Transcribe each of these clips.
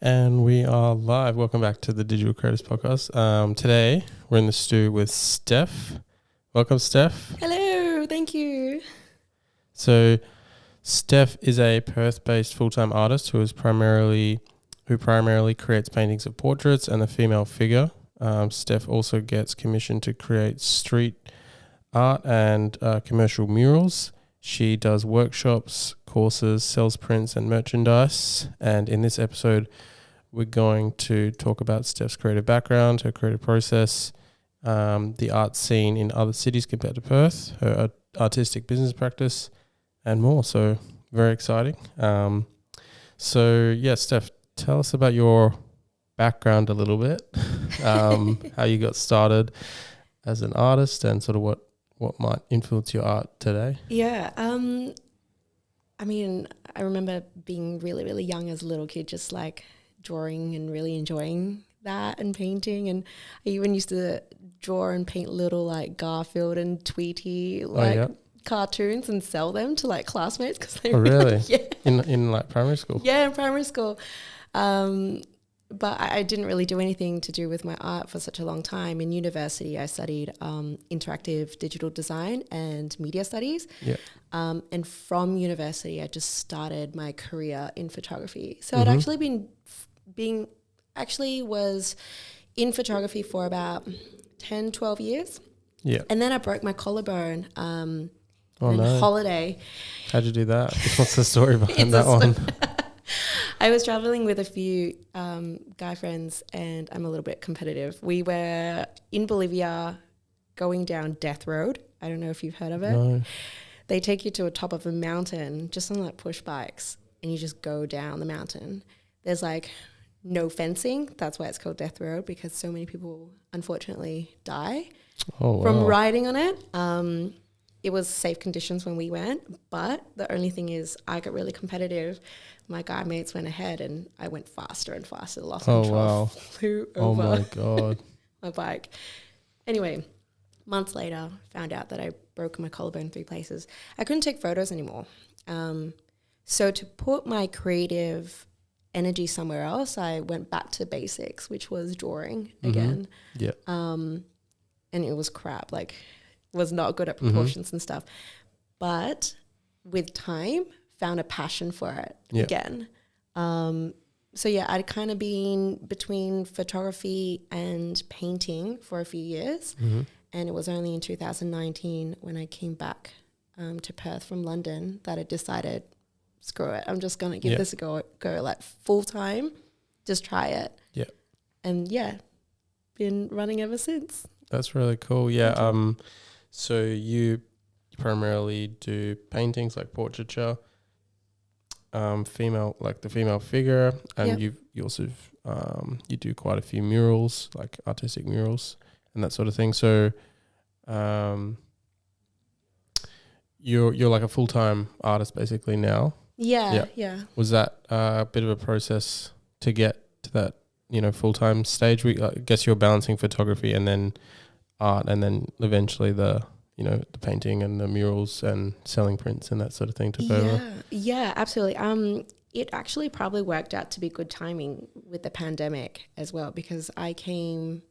And we are live. Welcome back to the Digital Creators Podcast. Today, we're in the studio with Steph. Welcome, Steph. Hello, thank you. So, Steph is a Perth-based full-time artist who primarily creates paintings of portraits and the female figure. Steph also gets commissioned to create street art and commercial murals. She does workshops, courses, sells prints and merchandise. And in this episode, we're going to talk about Steph's creative background, her creative process, the art scene in other cities compared to Perth, her artistic business practice, and more. So very exciting. Steph, tell us about your background a little bit, how you got started as an artist and sort of what might influence your art today. Yeah, I remember being really, really young as a little kid, just like drawing and really enjoying that and painting. and I even used to draw and paint little like Garfield and Tweety cartoons and sell them to like classmates because they really? Yeah. In like primary school? Yeah, in primary school. But I didn't really do anything to do with my art for such a long time. In university, I studied interactive digital design and media studies. Yeah. And from university, I just started my career in photography. So I'd actually was in photography for about 10, 12 years. Yeah. And then I broke my collarbone on no. holiday. How'd you do that? What's the story behind that one? I was traveling with a few guy friends, and I'm a little bit competitive. We were in Bolivia going down Death Road. I don't know if you've heard of it. No. They take you to the top of a mountain just on like push bikes, and you just go down the mountain. There's like no fencing. That's why it's called Death Road, because so many people unfortunately die from riding on it. It was safe conditions when we went, but the only thing is I got really competitive. My guy mates went ahead and I went faster and faster. Lost control, flew over my God. my bike. Anyway, months later, found out that I broke my collarbone in 3 places. I couldn't take photos anymore. So to put my creative energy somewhere else, I went back to basics, which was drawing again. Yeah. And it was crap. Like, was not good at proportions and stuff. But with time, found a passion for it again. I'd kind of been between photography and painting for a few years. And it was only in 2019 when I came back to Perth from London that I decided, screw it, I'm just going to give this a go like full time, just try it. Yeah. And been running ever since. That's really cool. Yeah. So you primarily do paintings like portraiture, female, like the female figure, and you also you do quite a few murals, like artistic murals and that sort of thing. So you're like a full-time artist basically now. Yeah. Was that a bit of a process to get to that, full-time stage? I guess you're balancing photography and then art, and then eventually the painting and the murals and selling prints and that sort of thing took over. Yeah, absolutely. It actually probably worked out to be good timing with the pandemic as well, because I came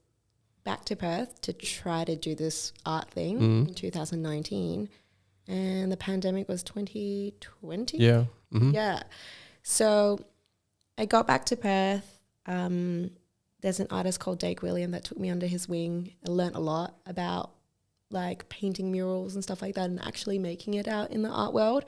back to Perth to try to do this art thing in 2019, and the pandemic was 2020. Yeah. Yeah. So I got back to Perth. There's an artist called Dake William that took me under his wing. I learnt a lot about like painting murals and stuff like that and actually making it out in the art world.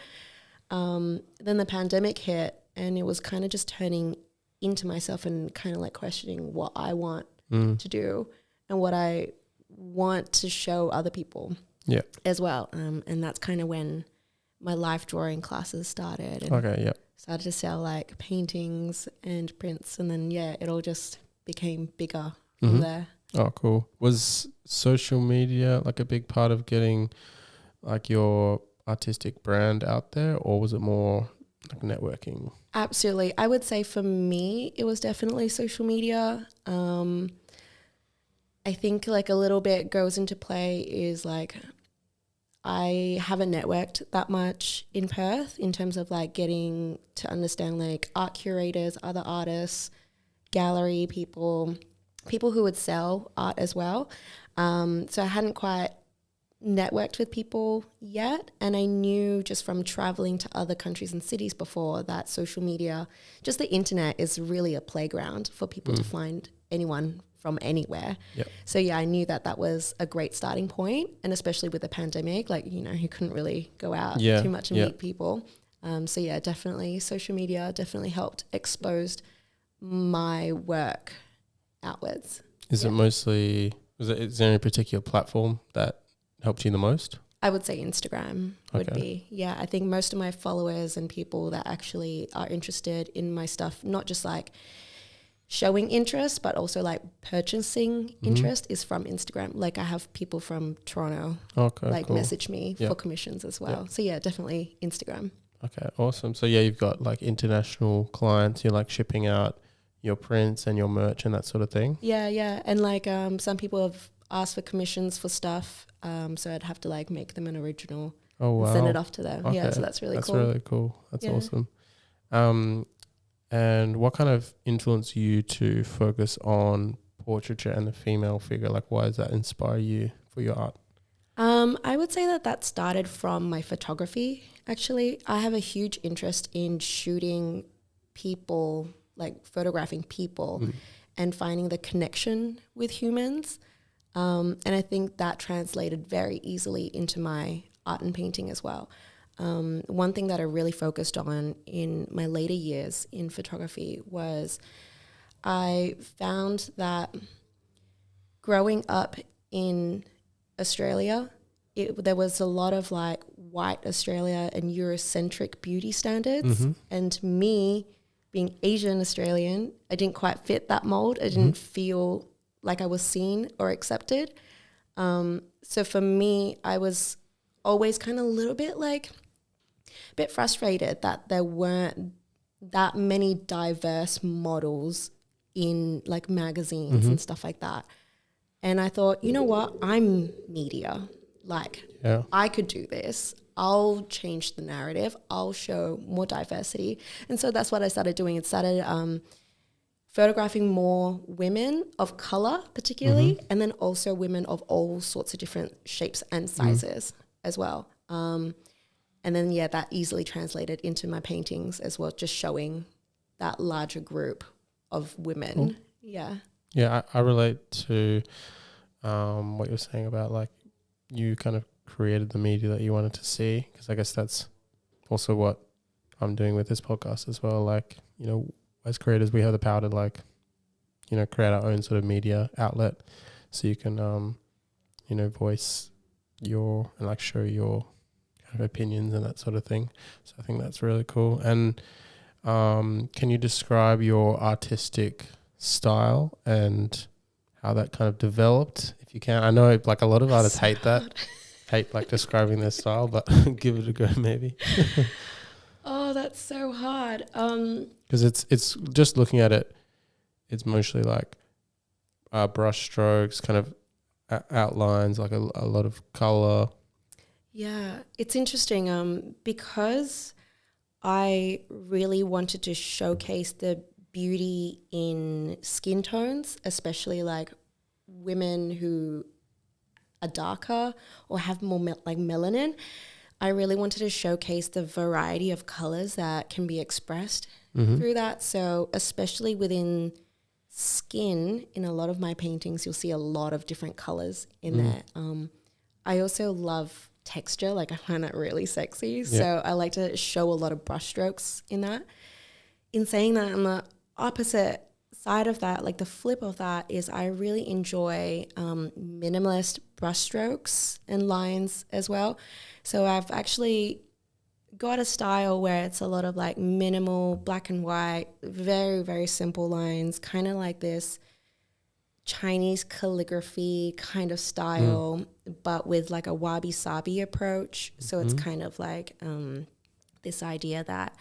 Then the pandemic hit, and it was kind of just turning into myself and kind of like questioning what I want to do and what I want to show other people as well. And that's kind of when my life drawing classes started. And started to sell like paintings and prints, and then it all just became bigger from there. Oh, cool. Was social media like a big part of getting like your artistic brand out there, or was it more like networking? Absolutely. I would say for me, it was definitely social media. I think like a little bit goes into play is like I haven't networked that much in Perth in terms of like getting to understand like art curators, other artists, gallery people who would sell art as well. So I hadn't quite networked with people yet, and I knew just from traveling to other countries and cities before that social media, just the internet, is really a playground for people to find anyone from anywhere. Yep. So yeah, I knew that was a great starting point, and especially with the pandemic, like, you know, you couldn't really go out too much and meet people. So yeah, definitely social media definitely helped expose my work outwards. Is it mostly, is there any particular platform that helped you the most? I would say Instagram would be. Yeah, I think most of my followers and people that actually are interested in my stuff, not just like showing interest, but also like purchasing interest, is from Instagram. Like I have people from Toronto message me for commissions as well. So yeah, definitely Instagram. Okay, awesome. So yeah, you've got like international clients, you're like shipping out your prints and your merch and that sort of thing. Yeah. And like some people have asked for commissions for stuff. So I'd have to like make them an original and send it off to them. Okay. Yeah, so that's really cool. That's really cool. That's awesome. And what kind of influenced you to focus on portraiture and the female figure? Like, why does that inspire you for your art? I would say that started from my photography, actually. I have a huge interest in shooting people, like photographing people and finding the connection with humans. And I think that translated very easily into my art and painting as well. One thing that I really focused on in my later years in photography was I found that growing up in Australia, there was a lot of like white Australia and Eurocentric beauty standards. And me being Asian Australian, I didn't quite fit that mold. I didn't feel like I was seen or accepted. So for me, I was always kind of a little bit like a bit frustrated that there weren't that many diverse models in like magazines and stuff like that. And I thought, you know what, I'm media. Like I could do this. I'll change the narrative. I'll show more diversity. And so that's what I started doing. It started photographing more women of color particularly, and then also women of all sorts of different shapes and sizes as well. And then, that easily translated into my paintings as well, just showing that larger group of women. Cool. Yeah, I relate to what you're saying about like you kind of created the media that you wanted to see, because I guess that's also what I'm doing with this podcast as well. Like, you know, as creators, we have the power to like, you know, create our own sort of media outlet, so you can, you know, voice your and like show your kind of opinions and that sort of thing. So I think that's really cool. And can you describe your artistic style and how that kind of developed, if you can? I know like a lot of artists hate like describing their style, but give it a go maybe. Oh, that's so hard. Because it's just looking at it, it's mostly like brush strokes, kind of outlines, like a lot of color. Yeah, it's interesting because I really wanted to showcase the beauty in skin tones, especially like women who are darker or have more like melanin. I really wanted to showcase the variety of colors that can be expressed through that. So especially within skin, in a lot of my paintings, you'll see a lot of different colors in there. I also love texture. Like I find that really sexy. So I like to show a lot of brush strokes in that. In saying that, on the opposite side of that, like the flip of that is I really enjoy minimalist brush strokes and lines as well. So I've actually got a style where it's a lot of like minimal black and white, very, very simple lines, kind of like this Chinese calligraphy kind of style, but with like a wabi-sabi approach. So it's kind of like this idea that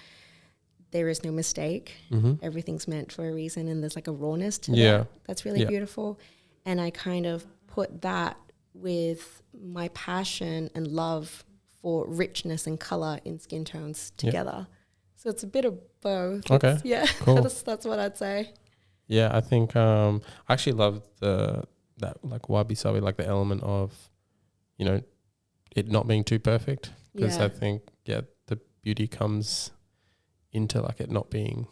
there is no mistake. Everything's meant for a reason, and there's like a rawness to that. That's really beautiful. And I kind of put that with my passion and love for richness and color in skin tones together. So it's a bit of both. Okay. Yeah, cool. that's what I'd say. Yeah, I think I actually love that like wabi sabi, like the element of, you know, it not being too perfect, because Yeah. I think the beauty comes into like it not being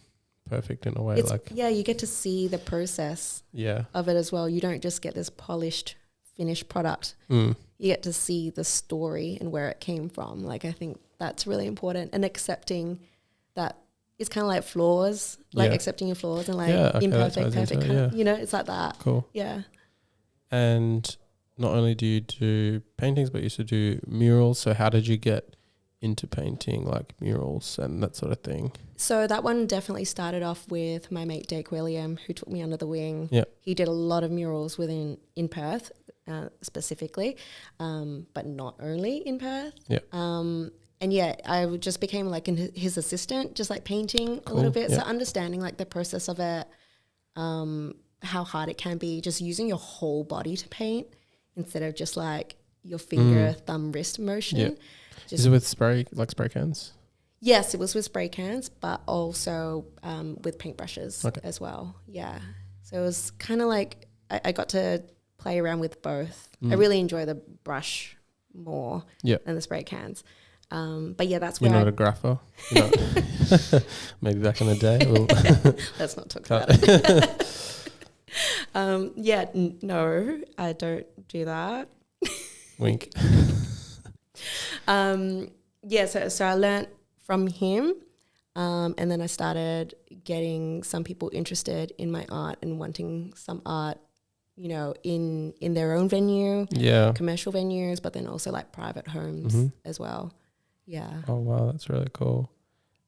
perfect in a way. It's, like yeah, you get to see the process yeah, of it as well. You don't just get this polished, finished product. mm, You get to see the story and where it came from. Like, I think that's really important, and accepting that it's kind of like flaws, like yeah, accepting your flaws and like yeah. Okay, that imperfect, ties into perfect, it. kind Yeah, of, you know, it's like that. cool. Yeah. And not only do you do paintings, but you also do murals. So how did you get into painting like murals and that sort of thing? So that one definitely started off with my mate Dake William, who took me under the wing. Yeah. He did a lot of murals in Perth, specifically, but not only in Perth. Yeah. And yeah, just became like his assistant, just like painting a little bit. Yeah. So understanding like the process of it, how hard it can be, just using your whole body to paint instead of just like your finger, thumb, wrist motion. Yeah. Is it with spray cans? Yes, it was with spray cans, but also with paintbrushes as well. Yeah. So it was kind of like I got to play around with both. I really enjoy the brush more than the spray cans. But yeah, that's where You're not a grapher? Maybe back in the day? Let's not talk about it. No, I don't do that. Wink. So I learnt from him, and then I started getting some people interested in my art and wanting some art, you know, in their own venue, commercial venues, but then also like private homes as well. Yeah. Oh wow, that's really cool.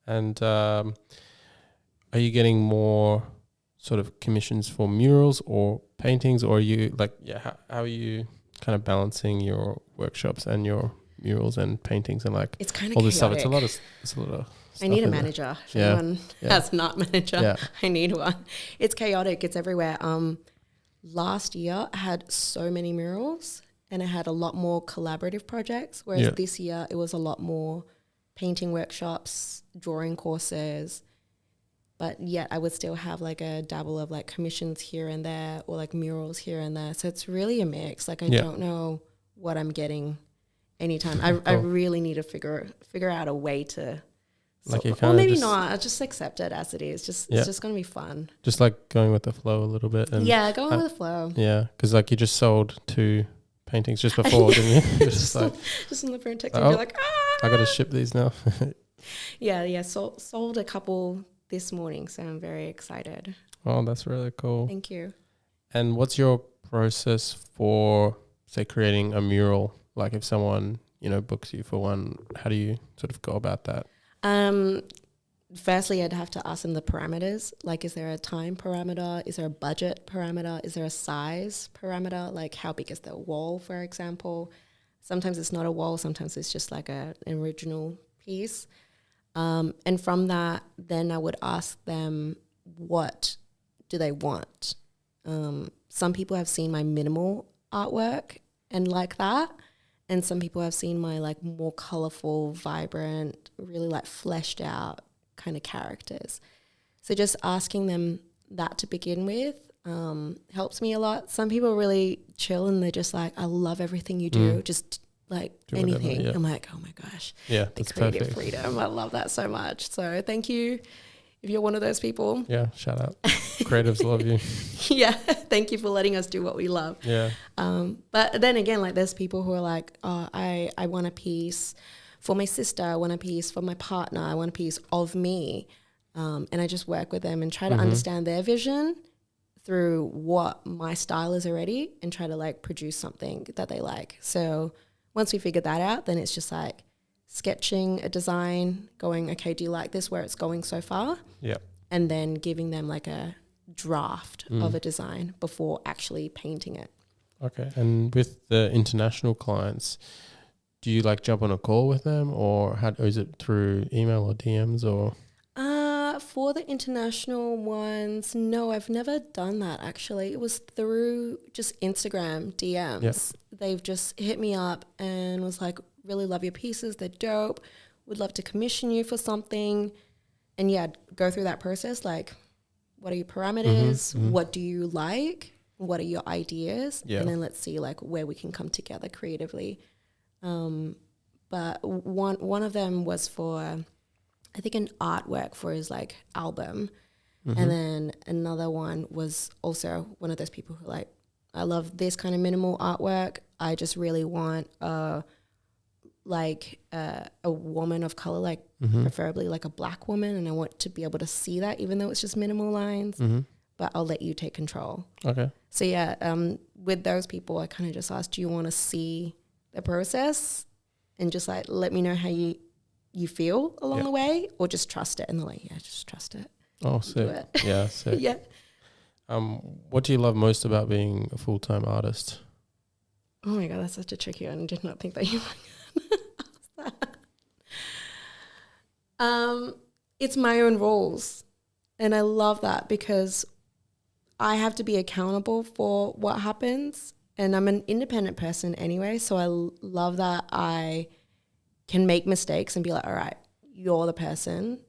And are you getting more sort of commissions for murals or paintings, or are you like how are you kind of balancing your workshops and your murals and paintings and like it's kind of all this stuff? chaotic. It's a lot of I need a manager. If anyone has not manager, I need one. It's chaotic. It's everywhere. Last year I had so many murals and I had a lot more collaborative projects, whereas this year it was a lot more painting workshops, drawing courses, but yet I would still have like a dabble of like commissions here and there or like murals here and there. So it's really a mix. Like I don't know what I'm getting anytime. I really need to figure out a way to like you or maybe not. I just accept it as it is. It's just gonna be fun. Just like going with the flow a little bit. And going with the flow. Yeah, because like you just sold 2 paintings just before, didn't you? You're just like just on the phone texting, you're like, I got to ship these now. Sold a couple this morning, so I'm very excited. Oh, that's really cool. Thank you. And what's your process for, say, creating a mural? Like if someone, you know, books you for one, how do you sort of go about that? Firstly, I'd have to ask them the parameters. Like, is there a time parameter? Is there a budget parameter? Is there a size parameter? Like, how big is the wall, for example? Sometimes it's not a wall. Sometimes it's just like an original piece. And from that, then I would ask them, what do they want? Some people have seen my minimal artwork and like that. And some people have seen my like more colorful, vibrant, really like fleshed out kind of characters. So just asking them that to begin with helps me a lot. Some people really chill and they're just like, I love everything you do. Just like do anything. Whatever, I'm like, oh my gosh. Yeah, the creative freedom. I love that so much. So thank you if you're one of those people. Yeah, shout out. Creatives love you. Yeah, thank you for letting us do what we love. Yeah. But then again, like there's people who are like, oh, I want a piece for my sister, I want a piece for my partner, I want a piece of me. And I just work with them and try to understand their vision through what my style is already and try to like produce something that they like. So once we figure that out, then it's just like sketching a design, going, okay, do you like this where it's going so far? Yeah. And then giving them like a draft of a design before actually painting it. Okay. And with the international clients, do you like jump on a call with them or is it through email or DMs or? For the international ones, no, I've never done that actually. It was through just Instagram DMs. Yep. They've just hit me up and was like, really love your pieces, they're dope, would love to commission you for something. And yeah, go through that process like, what are your parameters? Mm-hmm. What do you like? What are your ideas? Yeah. And then let's see like where we can come together creatively. But one of them was for, I think, an artwork for his like album. Mm-hmm. And then another one was also one of those people who like, I love this kind of minimal artwork. I just really want a woman of color, like Mm-hmm. preferably like a black woman. And I want to be able to see that even though it's just minimal lines, Mm-hmm. but I'll let you take control. Okay. So yeah, with those people, I kind of just asked, do you want to see the process and just like, let me know how you feel along the way, or just trust it? And they're like, yeah, just trust it. Oh, Do sick. it. Yeah, sick. Yeah. What do you love most about being a full-time artist? Oh my God, that's such a tricky one. I did not think that you might ask that. It's my own rules. And I love that because I have to be accountable for what happens. And I'm an independent person anyway. So I love that I can make mistakes and be like, all right, you're the person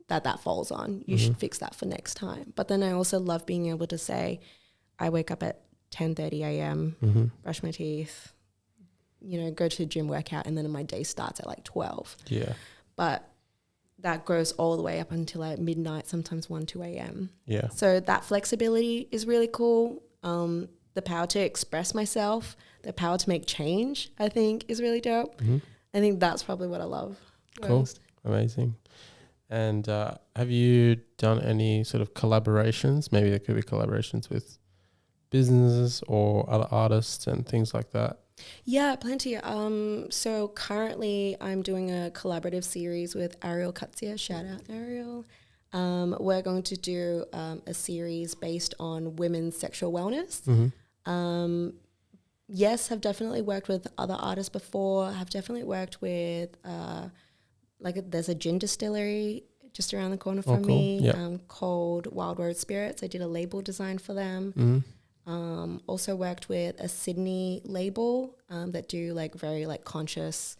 that falls on. You should fix that for next time. But then I also love being able to say, I wake up at 10:30 a.m., brush my teeth, go to the gym, workout, and then my day starts at like 12. Yeah. But that goes all the way up until like midnight, sometimes 1, 2 a.m. Yeah. So that flexibility is really cool. The power to express myself, the power to make change, I think is really dope. I think that's probably what I love most. Cool. Amazing. And have you done any sort of collaborations? Maybe there could be collaborations with businesses or other artists and things like that. Yeah, plenty. So currently I'm doing a collaborative series with Ariel Katsia. Shout out Ariel. We're going to do a series based on women's sexual wellness. Yes, have definitely worked with other artists before. Have definitely worked with there's a gin distillery just around the corner from me, called Wild Road Spirits. I did a label design for them. Also worked with a Sydney label that do like very like conscious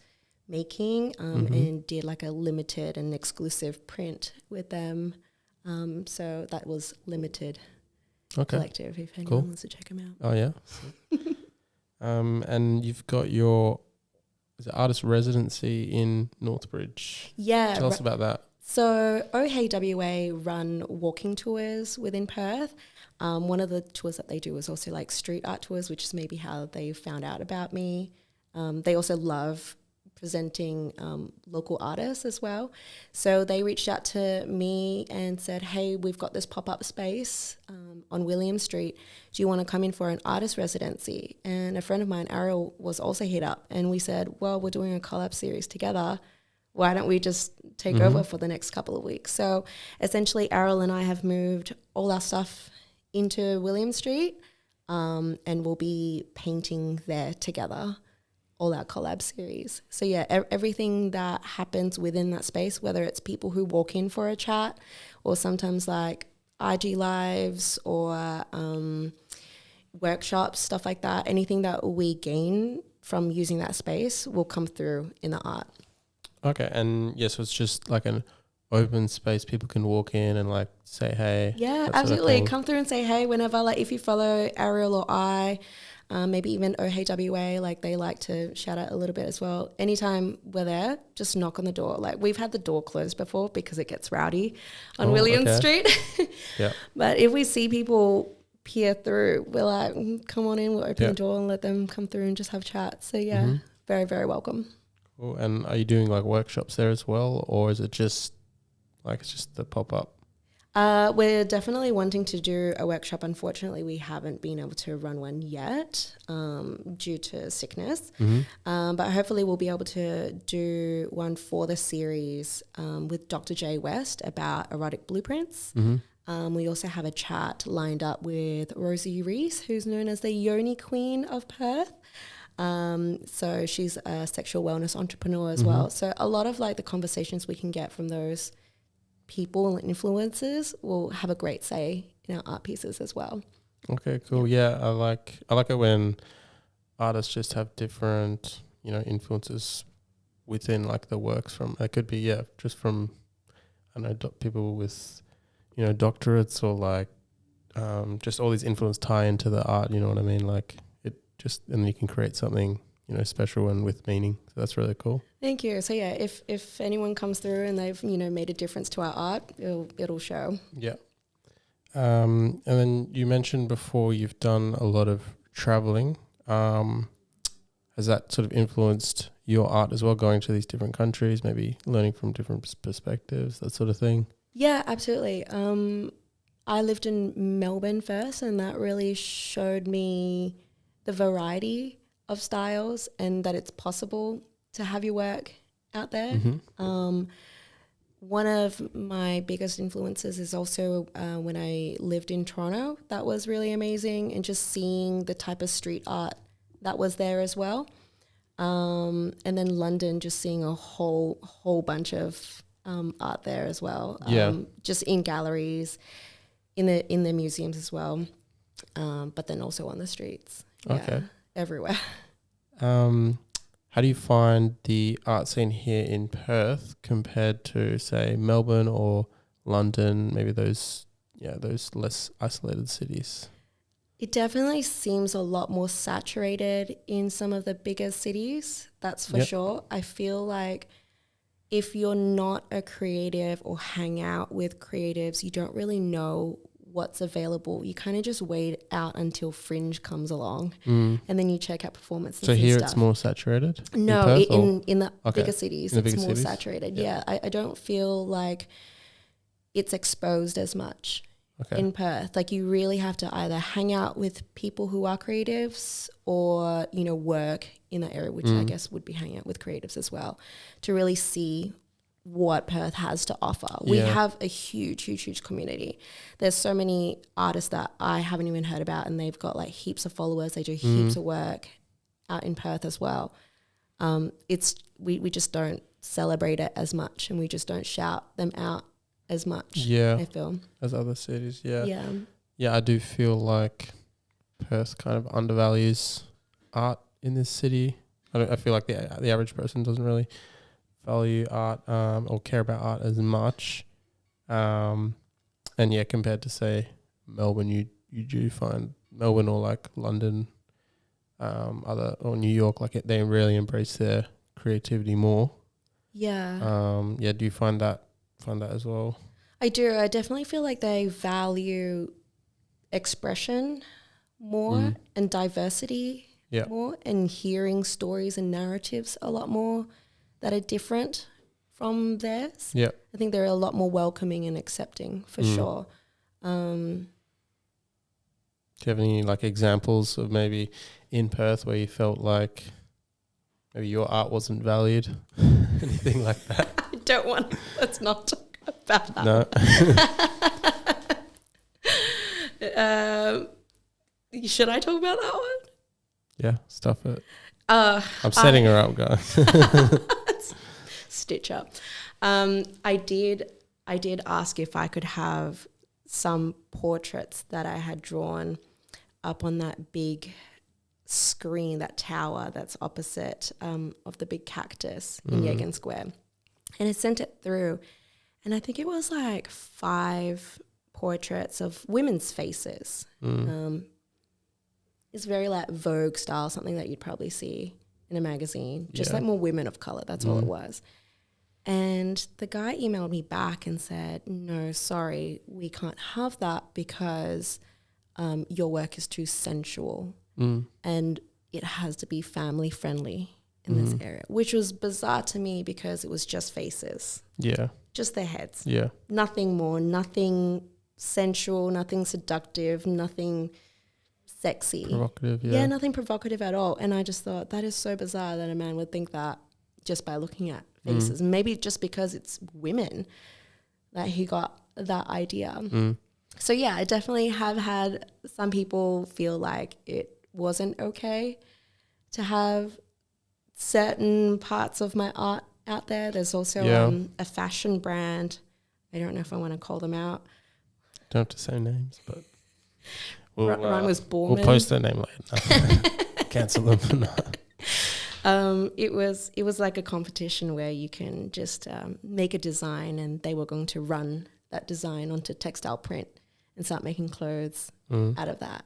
making and did like a limited and exclusive print with them. So that was Limited Collective, if anyone wants to check them out. Oh, yeah. And you've got your artist residency in Northbridge. Yeah. Tell us about that. So OHWA run walking tours within Perth. One of the tours that they do is also like street art tours, which is maybe how they found out about me. They also love presenting local artists as well. So they reached out to me and said, hey, we've got this pop-up space on William Street. Do you want to come in for an artist residency? And a friend of mine, Ariel, was also hit up. And we said, well, we're doing a collab series together. Why don't we just take over for the next couple of weeks? So essentially, Ariel and I have moved all our stuff into William Street and we'll be painting there together, all our collab series. So yeah, everything that happens within that space, whether it's people who walk in for a chat or sometimes like IG lives or workshops, stuff like that, anything that we gain from using that space will come through in the art. Okay, and yes, so it's just like an open space. People can walk in and like say hey. Yeah, absolutely. Come through and say hey whenever. Like if you follow Ariel or I, maybe even OHWA, like they like to shout out a little bit as well. Anytime we're there, just knock on the door. Like we've had the door closed before because it gets rowdy on William Street. Yeah. But if we see people peer through, we're like, come on in. We'll open the door and let them come through and just have chat. So yeah, very, very welcome. Cool. And are you doing like workshops there as well, or is it just like it's just the pop up? We're definitely wanting to do a workshop. Unfortunately, we haven't been able to run one yet due to sickness. But hopefully we'll be able to do one for the series with Dr. J West about erotic blueprints. We also have a chat lined up with Rosie Reese, who's known as the Yoni Queen of Perth. So she's a sexual wellness entrepreneur as well. So a lot of like the conversations we can get from those people and influencers will have a great say in our art pieces as well. Okay, cool. Yeah, I like it when artists just have different, influences within like the works from. It could be just from, I know people with doctorates or like just all these influence tie into the art. You know what I mean? Like it just, and then you can create something special and with meaning. So that's really cool. Thank you. So yeah, if anyone comes through and they've made a difference to our art, it'll show. Yeah. And then you mentioned before you've done a lot of traveling. Has that sort of influenced your art as well, going to these different countries, maybe learning from different perspectives, that sort of thing? Yeah, absolutely. I lived in Melbourne first, and that really showed me the variety of styles and that it's possible to have your work out there. Mm-hmm. One of my biggest influences is also when I lived in Toronto. That was really amazing, and just seeing the type of street art that was there as well. And then London, just seeing a whole bunch of art there as well. Just in galleries, in the museums as well, but then also on the streets. Okay. Everywhere. How do you find the art scene here in Perth compared to, say, Melbourne or London, maybe those less isolated cities? It definitely seems a lot more saturated in some of the bigger cities, that's for sure. I feel like if you're not a creative or hang out with creatives, you don't really know what's available. You kind of just wait out until Fringe comes along, and then you check out performances. So here stuff. It's more saturated? No, in the bigger cities, it's more saturated. Yeah, I don't feel like it's exposed as much in Perth. Like you really have to either hang out with people who are creatives or, work in that area, which I guess would be hanging out with creatives as well, to really see what Perth has to offer. We have a huge community. There's so many artists that I haven't even heard about, and they've got like heaps of followers. They do heaps of work out in Perth as well. We just don't celebrate it as much, and we just don't shout them out as much. I feel as other cities. I do feel like Perth kind of undervalues art in this city. I feel like the average person doesn't really value art or care about art as much, and compared to say Melbourne, you do find Melbourne or like London, or New York, like they really embrace their creativity more. Do you find that as well? I do. I definitely feel like they value expression more and diversity more, and hearing stories and narratives a lot more that are different from theirs. I think they're a lot more welcoming and accepting for sure. Do you have any like examples of maybe in Perth where you felt like maybe your art wasn't valued? Anything like that? I don't want. Let's not talk about that. No. Should I talk about that one? Yeah, stuff it. I'm setting her up, guys. Stitch up. I did ask if I could have some portraits that I had drawn up on that big screen, that tower that's opposite of the big cactus in Yagan Square. And I sent it through, and I think it was like 5 portraits of women's faces. It's very like Vogue style, something that you'd probably see in a magazine, just like more women of color. That's all it was. And the guy emailed me back and said, no, sorry, we can't have that because your work is too sensual and it has to be family friendly in this area, which was bizarre to me because it was just faces. Just their heads. Nothing more, nothing sensual, nothing seductive, nothing sexy. Provocative, nothing provocative at all. And I just thought that is so bizarre that a man would think that just by looking at faces. Maybe just because it's women that he got that idea. So yeah, I definitely have had some people feel like it wasn't okay to have certain parts of my art out there. There's also a fashion brand. I don't know if I want to call them out. Don't have to say names, but Ryan was born. We'll post their name later. Cancel them. It was like a competition where you can just make a design, and they were going to run that design onto textile print and start making clothes out of that.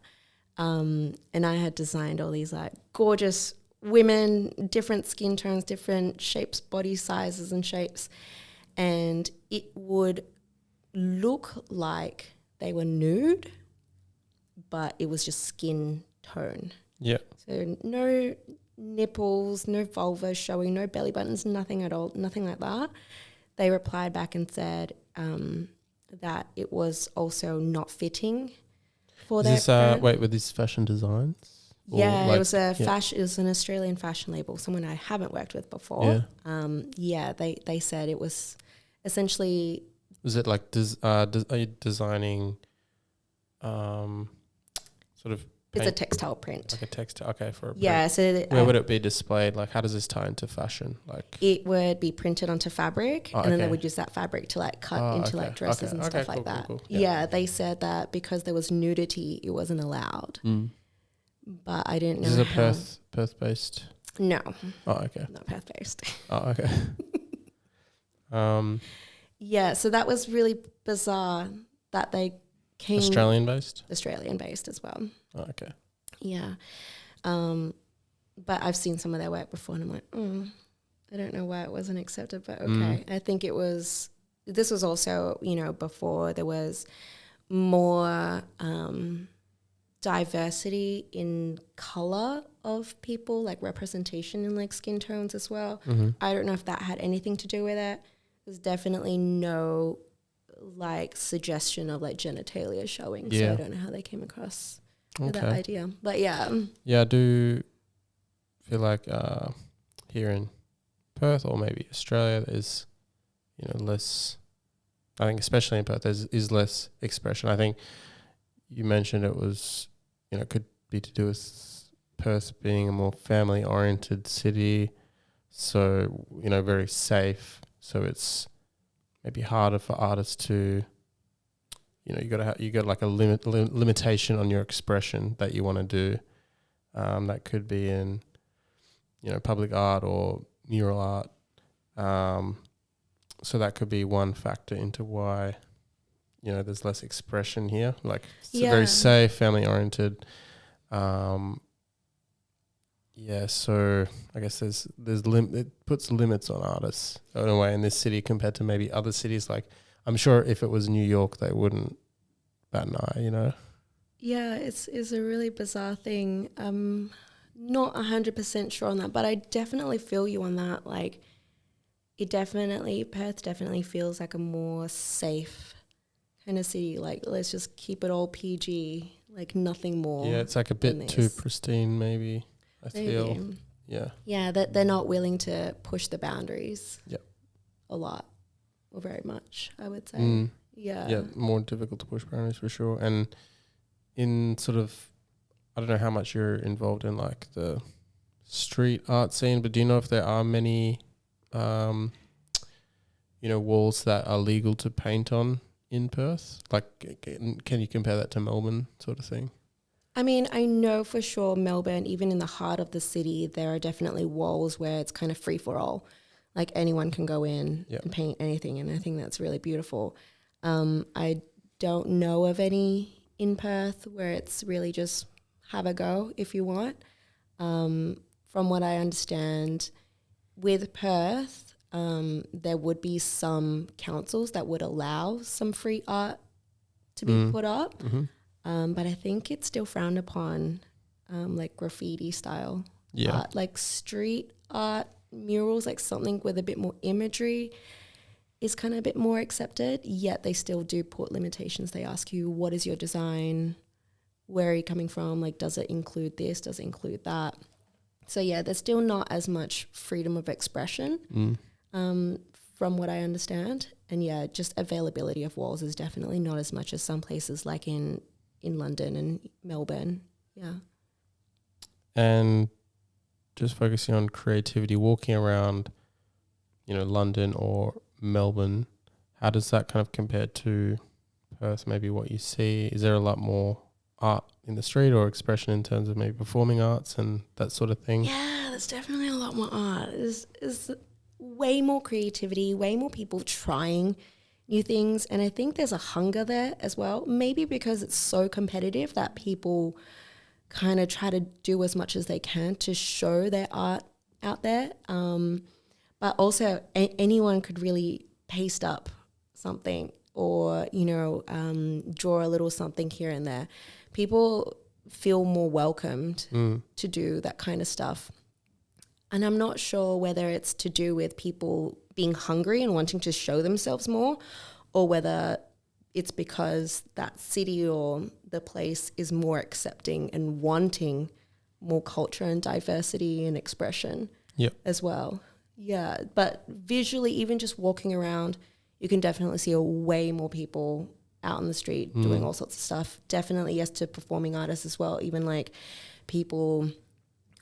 And I had designed all these like gorgeous women, different skin tones, different shapes, body sizes and shapes. And it would look like they were nude, but it was just skin tone. Yeah. So no nipples, no vulva showing, no belly buttons, nothing at all, nothing like that. They replied back and said that it was also not fitting for Is their this wait, with these fashion designs? Or Yeah, like, it was a fashion. It was an Australian fashion label, someone I haven't worked with before. They said it was essentially. Was it like are you designing, sort of? It's a textile print. Like a textile. Okay, for a print. Yeah. So where would it be displayed? Like, how does this tie into fashion? Like, it would be printed onto fabric, and then they would use that fabric to like cut into like dresses and stuff like that. Cool. Yeah, they said that because there was nudity, it wasn't allowed. But I didn't know. Is it Perth based? No. Oh, okay. Not Perth based. Oh, okay. Yeah, so that was really bizarre that they came Australian based as well. Oh, okay. Yeah. But I've seen some of their work before and I'm like, I don't know why it wasn't accepted, but okay. I think this was also, before there was more diversity in color of people, like representation in like skin tones as well. I don't know if that had anything to do with it. There's definitely no like suggestion of like genitalia showing. So I don't know how they came across with that idea. But yeah. Yeah, I do feel like here in Perth or maybe Australia there's, less, I think especially in Perth is less expression. I think you mentioned it was, could be to do with Perth being a more family oriented city. So, very safe. So it's maybe harder for artists to, you got like a limitation on your expression that you want to do. That could be in, public art or mural art. So that could be one factor into why, there's less expression here. Like it's very safe, family oriented. So I guess it puts limits on artists in a way in this city compared to maybe other cities. Like I'm sure if it was New York, they wouldn't bat an eye, Yeah, it's a really bizarre thing. I'm not 100% sure on that, but I definitely feel you on that. Like Perth definitely feels like a more safe kind of city. Like let's just keep it all PG, like nothing more. Yeah, it's like a bit too pristine maybe. I feel. Yeah. Yeah, that they're not willing to push the boundaries. Yep. A lot or very much, I would say. Yeah. Yeah, more difficult to push boundaries for sure. And in sort of, I don't know how much you're involved in like the street art scene, but do you know if there are many, walls that are legal to paint on in Perth? Like, can you compare that to Melbourne sort of thing? I mean, I know for sure Melbourne, even in the heart of the city, there are definitely walls where it's kind of free for all. Like anyone can go in and paint anything, and I think that's really beautiful. I don't know of any in Perth where it's really just have a go if you want. From what I understand, with Perth, there would be some councils that would allow some free art to be put up. But I think it's still frowned upon, like graffiti style art, like street art, murals, like something with a bit more imagery is kind of a bit more accepted, yet they still do put limitations. They ask you, what is your design? Where are you coming from? Like, does it include this? Does it include that? So yeah, there's still not as much freedom of expression from what I understand. And yeah, just availability of walls is definitely not as much as some places like in London and Melbourne. Yeah. And just focusing on creativity, walking around, London or Melbourne, how does that kind of compare to Perth? Maybe what you see, is there a lot more art in the street or expression in terms of maybe performing arts and that sort of thing? Yeah, there's definitely a lot more art. There's way more creativity, way more people trying new things. And I think there's a hunger there as well, maybe because it's so competitive that people kind of try to do as much as they can to show their art out there. But also anyone could really paste up something or, draw a little something here and there. People feel more welcomed to do that kind of stuff. And I'm not sure whether it's to do with people being hungry and wanting to show themselves more, or whether it's because that city or the place is more accepting and wanting more culture and diversity and expression as well. Yeah, but visually, even just walking around, you can definitely see way more people out on the street doing all sorts of stuff. Definitely, yes, to performing artists as well, even like people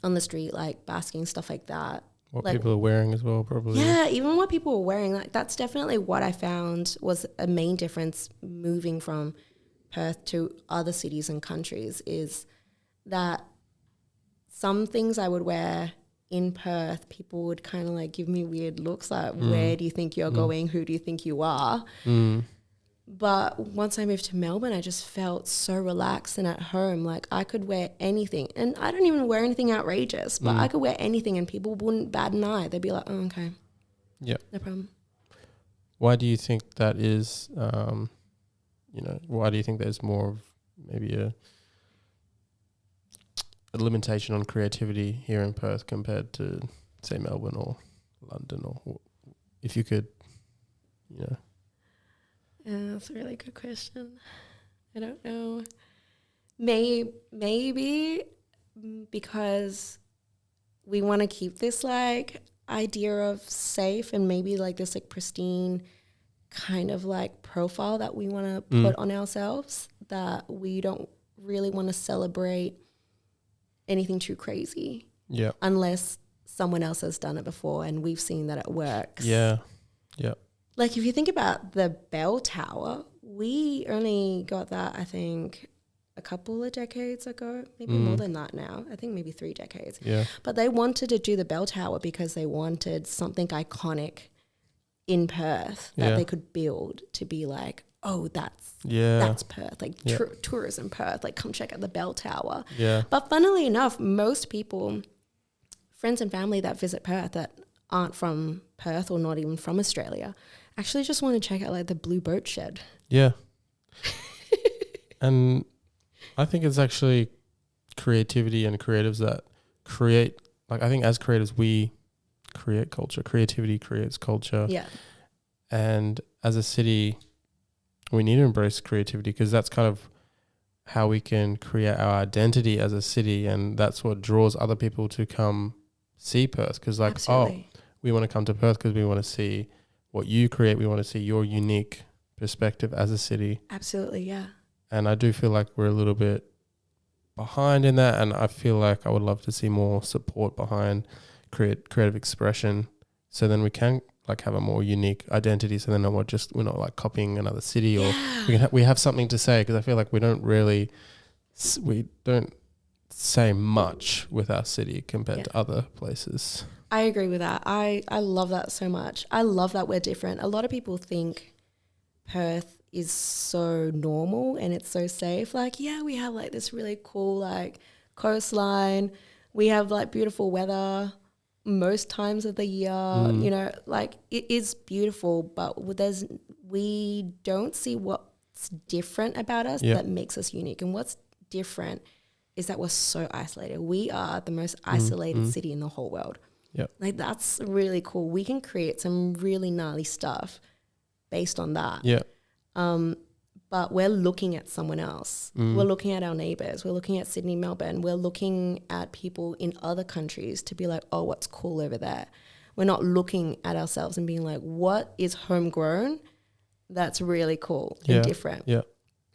on the street, like basking, stuff like that. What like, people are wearing as well, probably. Yeah, even what people were wearing. Like that's definitely what I found was a main difference moving from Perth to other cities and countries, is that some things I would wear in Perth, people would kind of like give me weird looks like, where do you think you're going? Who do you think you are? But once I moved to Melbourne, I just felt so relaxed and at home. Like I could wear anything, and I don't even wear anything outrageous, but I could wear anything and people wouldn't bat an eye. They'd be like, oh, okay. Yeah. No problem. Why do you think that is? Why do you think there's more of maybe a limitation on creativity here in Perth compared to, say, Melbourne or London, or if you could, That's a really good question. I don't know. Maybe because we want to keep this like idea of safe and maybe like this like pristine kind of like profile that we want to put on ourselves, that we don't really want to celebrate anything too crazy. Yeah. Unless someone else has done it before and we've seen that it works. Yeah. Yeah. Like if you think about the bell tower, we only got that, I think, a couple of decades ago, maybe more than that now. I think maybe 3 decades. Yeah. But they wanted to do the bell tower because they wanted something iconic in Perth that they could build to be like, oh, that's Perth, like tourism Perth, like come check out the bell tower. Yeah. But funnily enough, most people, friends and family that visit Perth that aren't from Perth or not even from Australia, actually just want to check out like the Blue Boat Shed. Yeah. And I think it's actually creativity and creatives that create, like I think as creatives we create culture. Creativity creates culture. Yeah. And as a city, we need to embrace creativity because that's kind of how we can create our identity as a city, and that's what draws other people to come see Perth. Because like, Absolutely. we want to come to Perth because we want to see what you create. We want to see your unique perspective as a city. Absolutely, yeah. And I do feel like we're a little bit behind in that, and I feel like I would love to see more support behind creative expression, so then we can like have a more unique identity, so then we're not like copying another city, or we have something to say, because I feel like we don't say much with our city compared to other places. I agree with that. I love that so much. I love that we're different. A lot of people think Perth is so normal and it's so safe. Like, yeah, we have like this really cool like coastline. We have like beautiful weather most times of the year. You know, like it is beautiful, but we don't see what's different about us that makes us unique. And what's different is that we're so isolated. We are the most isolated city in the whole world. Yeah, like that's really cool. We can create some really gnarly stuff based on that. Yeah. But we're looking at someone else. We're looking at our neighbors. We're looking at Sydney, Melbourne. We're looking at people in other countries to be like, oh, what's cool over there? We're not looking at ourselves and being like, what is homegrown that's really cool and different? Yeah.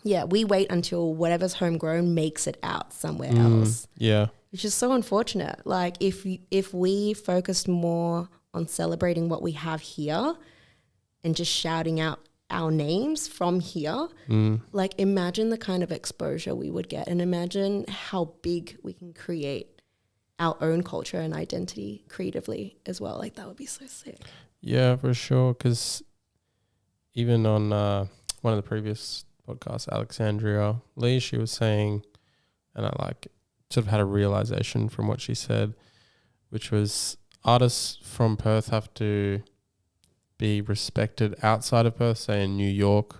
Yeah, we wait until whatever's homegrown makes it out somewhere else. Yeah. Which is so unfortunate. Like if we focused more on celebrating what we have here and just shouting out our names from here, like imagine the kind of exposure we would get, and imagine how big we can create our own culture and identity creatively as well. Like that would be so sick. Yeah, for sure. Because even on one of the previous podcasts, Alexandria Lee, she was saying, and I like sort of had a realization from what she said, which was artists from Perth have to be respected outside of Perth, say in New York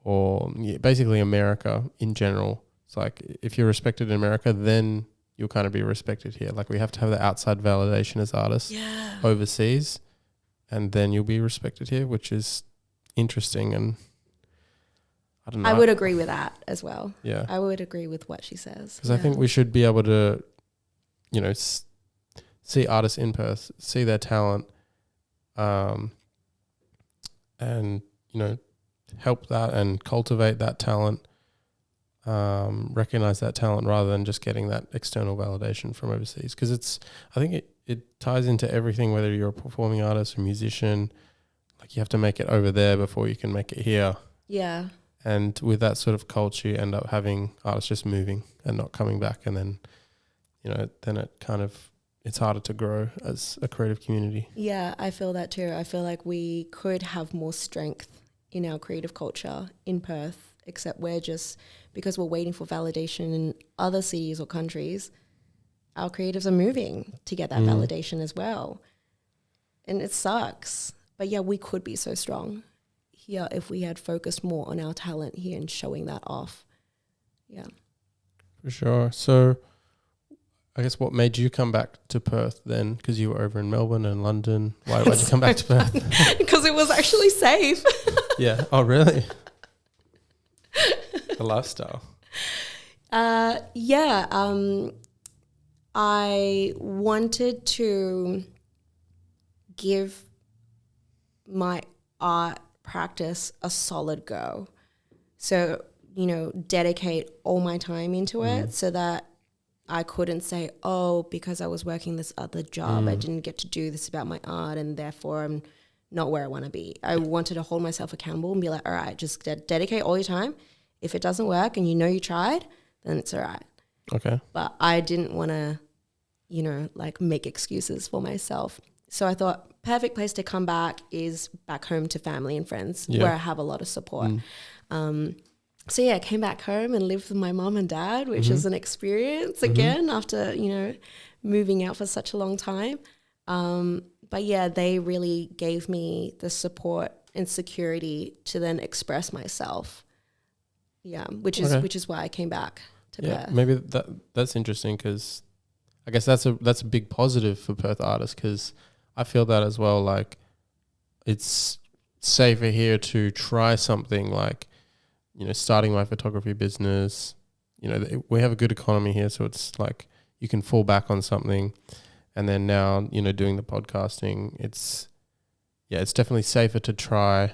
or basically America in general. It's like if you're respected in America, then you'll kind of be respected here. Like we have to have the outside validation as artists overseas, and then you'll be respected here, which is interesting. And I don't know. I would agree with that as well. Yeah. I would agree with what she says. Because I think we should be able to, you know, see artists in Perth, see their talent, and, you know, help that and cultivate that talent, recognize that talent rather than just getting that external validation from overseas. Because I think it ties into everything, whether you're a performing artist or musician, like you have to make it over there before you can make it here. Yeah. And with that sort of culture, you end up having artists just moving and not coming back. And then, you know, then it's harder to grow as a creative community. Yeah, I feel that too. I feel like we could have more strength in our creative culture in Perth, except because we're waiting for validation in other cities or countries, our creatives are moving to get that validation as well. And it sucks. But yeah, we could be so strong here if we had focused more on our talent here and showing that off. Yeah. For sure. So I guess what made you come back to Perth then? Because you were over in Melbourne and London. Why'd you come back to Perth? Because it was actually safe. Yeah. Oh, really? The lifestyle. Yeah. I wanted to give my art practice a solid go. So, you know, dedicate all my time into it so that I couldn't say, oh, because I was working this other job, I didn't get to do this about my art and therefore I'm not where I want to be. I wanted to hold myself accountable and be like, all right, just dedicate all your time. If it doesn't work and you know you tried, then it's all right. Okay. But I didn't want to, you know, like make excuses for myself. So I thought perfect place to come back is back home to family and friends where I have a lot of support. So yeah, I came back home and lived with my mom and dad, which is an experience again after, you know, moving out for such a long time. But yeah, they really gave me the support and security to then express myself. Yeah, which is why I came back to Perth. Maybe that's interesting because I guess that's a big positive for Perth artists because I feel that as well. Like it's safer here to try something like, you know, starting my photography business. You know, we have a good economy here, so it's like you can fall back on something. And then now, you know, doing the podcasting, it's definitely safer to try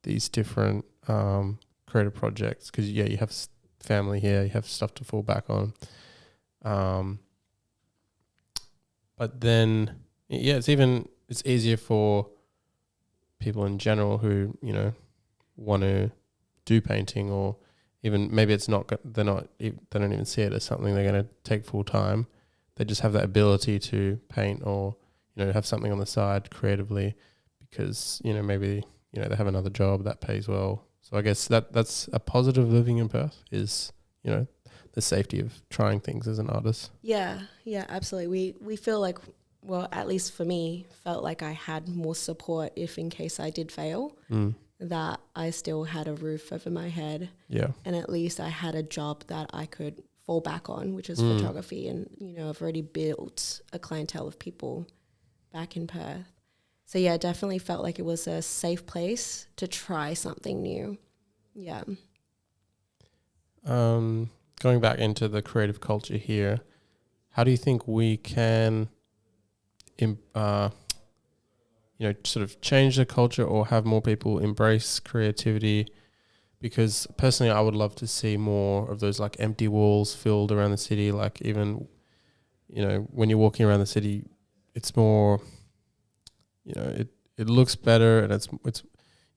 these different creative projects because, you have family here, you have stuff to fall back on. But then, it's easier for people in general who, you know, want to do painting or even maybe they don't even see it as something they're going to take full time. They just have that ability to paint or, you know, have something on the side creatively because, you know, maybe, you know, they have another job that pays well. So I guess that's a positive living in Perth is, you know, the safety of trying things as an artist. Yeah, absolutely. We feel like, well, at least for me, felt like I had more support if in case I did fail, that I still had a roof over my head. Yeah. And at least I had a job that I could fall back on, which is photography. And, you know, I've already built a clientele of people back in Perth. So, yeah, definitely felt like it was a safe place to try something new. Yeah. Going back into the creative culture here, how do you think we can, you know, sort of change the culture or have more people embrace creativity? Because personally, I would love to see more of those like empty walls filled around the city. Like even, you know, when you're walking around the city, it's more, you know, it looks better and it's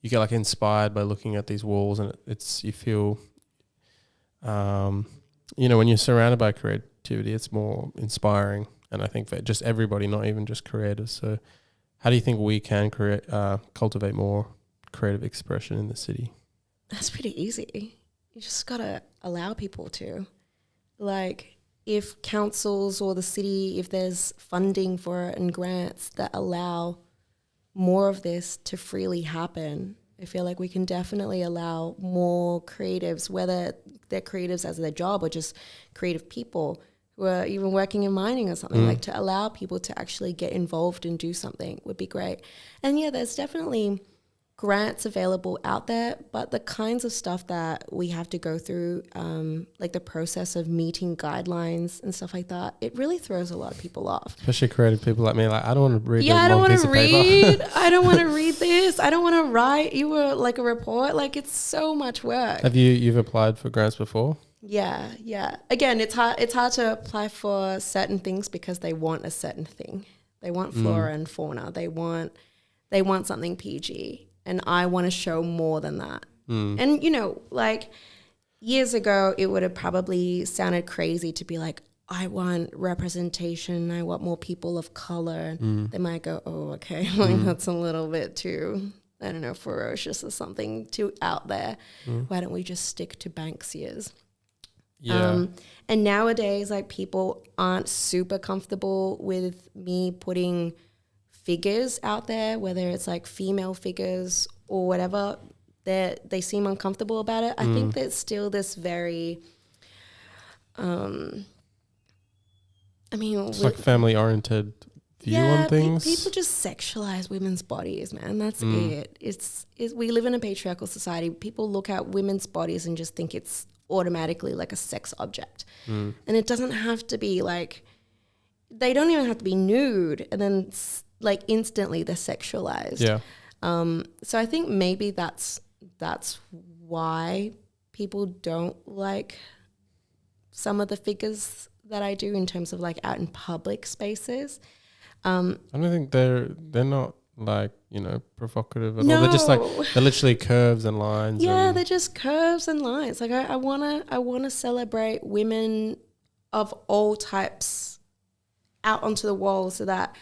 you get like inspired by looking at these walls and you feel, you know, when you're surrounded by creativity, it's more inspiring. And I think for just everybody, not even just creators. So how do you think we can cultivate more creative expression in the city? That's pretty easy. You just got to allow people to. Like, if councils or the city, if there's funding for it and grants that allow more of this to freely happen, I feel like we can definitely allow more creatives, whether they're creatives as their job or just creative people who are even working in mining or something, like to allow people to actually get involved and do something would be great. And yeah, there's definitely grants available out there, but the kinds of stuff that we have to go through, like the process of meeting guidelines and stuff like that, it really throws a lot of people off. Especially creative people like me. Like, I don't want to read I a don't long want piece to of read. paper. I don't want to read this. I don't want to write you were like a report. Like, it's so much work. Have you've applied for grants before? Yeah. Again, it's hard to apply for certain things because they want a certain thing. They want flora and fauna. They want something PG. And I want to show more than that. And, you know, like years ago, it would have probably sounded crazy to be like, I want representation. I want more people of color. They might go, oh, okay, like that's a little bit too, I don't know, ferocious or something, too out there. Why don't we just stick to Banksias? Yeah. And nowadays, like, people aren't super comfortable with me putting figures out there, whether it's like female figures or whatever, they seem uncomfortable about it. I think there's still this very, It's like family oriented view on things. People just sexualize women's bodies, man. That's it. It's we live in a patriarchal society. People look at women's bodies and just think it's automatically like a sex object. And it doesn't have to be like, they don't even have to be nude and then like instantly they're sexualized. Yeah. So I think maybe that's why people don't like some of the figures that I do in terms of like out in public spaces. I don't think they're not like, you know, provocative at all. They're just like, they're literally curves and lines. Yeah, they're just curves and lines. Like I wanna celebrate women of all types out onto the wall so that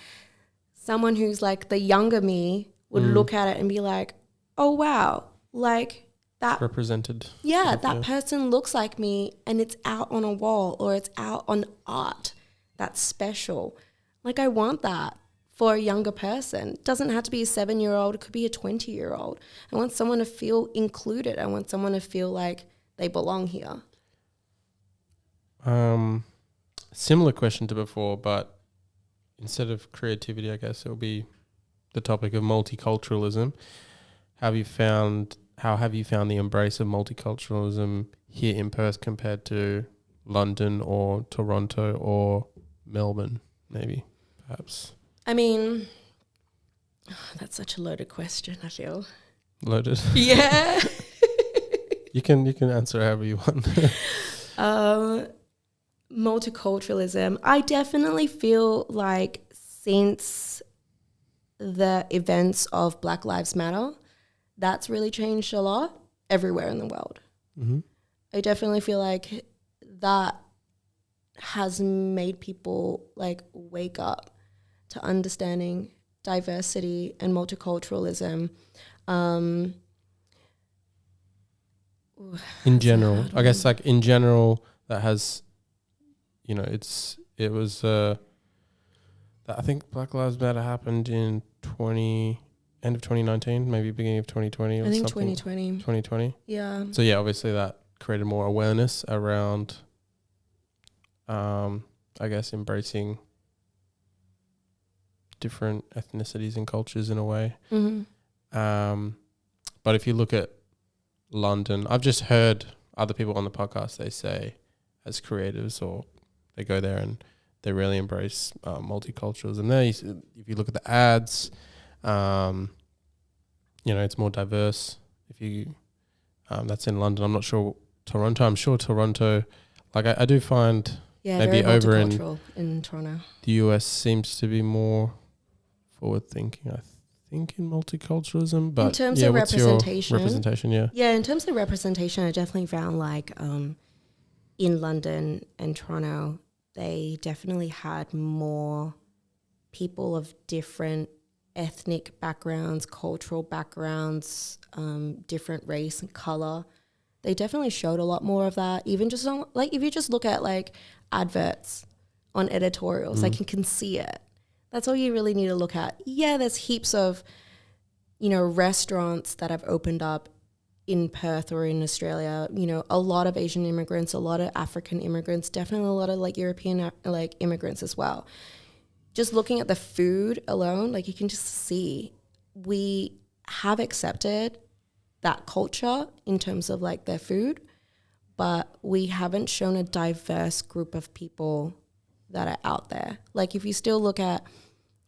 someone who's like the younger me would look at it and be like, oh, wow, like that. Represented. Yeah, that person looks like me and it's out on a wall or it's out on art. That's special. Like, I want that for a younger person. It doesn't have to be a 7-year-old. It could be a 20-year-old. I want someone to feel included. I want someone to feel like they belong here. Similar question to before, but instead of creativity, I guess it'll be the topic of multiculturalism. How have you found the embrace of multiculturalism here in Perth compared to London or Toronto or Melbourne, maybe, perhaps? I mean, that's such a loaded question, I feel. Loaded? Yeah. You can answer however you want. Multiculturalism. I definitely feel like since the events of Black Lives Matter, that's really changed a lot everywhere in the world. Mm-hmm. I definitely feel like that has made people like wake up to understanding diversity and multiculturalism. In general, I guess, like in general, that has, you know, it was I think Black Lives Matter happened in end of 2019, maybe beginning of 2020 or something. I think 2020. 2020. Yeah. So yeah, obviously that created more awareness around, I guess, embracing different ethnicities and cultures in a way. Mm-hmm. But if you look at London, I've just heard other people on the podcast, they say as creatives, or they go there and they really embrace multiculturalism. There, if you look at the ads, you know, it's more diverse. If you, that's in London. I'm not sure Toronto. I'm sure Toronto, like I do find maybe very over in Toronto. The US seems to be more forward thinking, I think, in multiculturalism. But in terms yeah, of what's representation, your representation, yeah. Yeah, in terms of representation, I definitely found like in London and Toronto, they definitely had more people of different ethnic backgrounds, cultural backgrounds, different race and color. They definitely showed a lot more of that. Even just on, like, if you just look at like adverts on editorials, like you can see it. That's all you really need to look at. Yeah, there's heaps of, you know, restaurants that have opened up in Perth or in Australia, you know, a lot of Asian immigrants, a lot of African immigrants, definitely a lot of like European like immigrants as well. Just looking at the food alone, like you can just see we have accepted that culture in terms of like their food, but we haven't shown a diverse group of people that are out there. Like if you still look at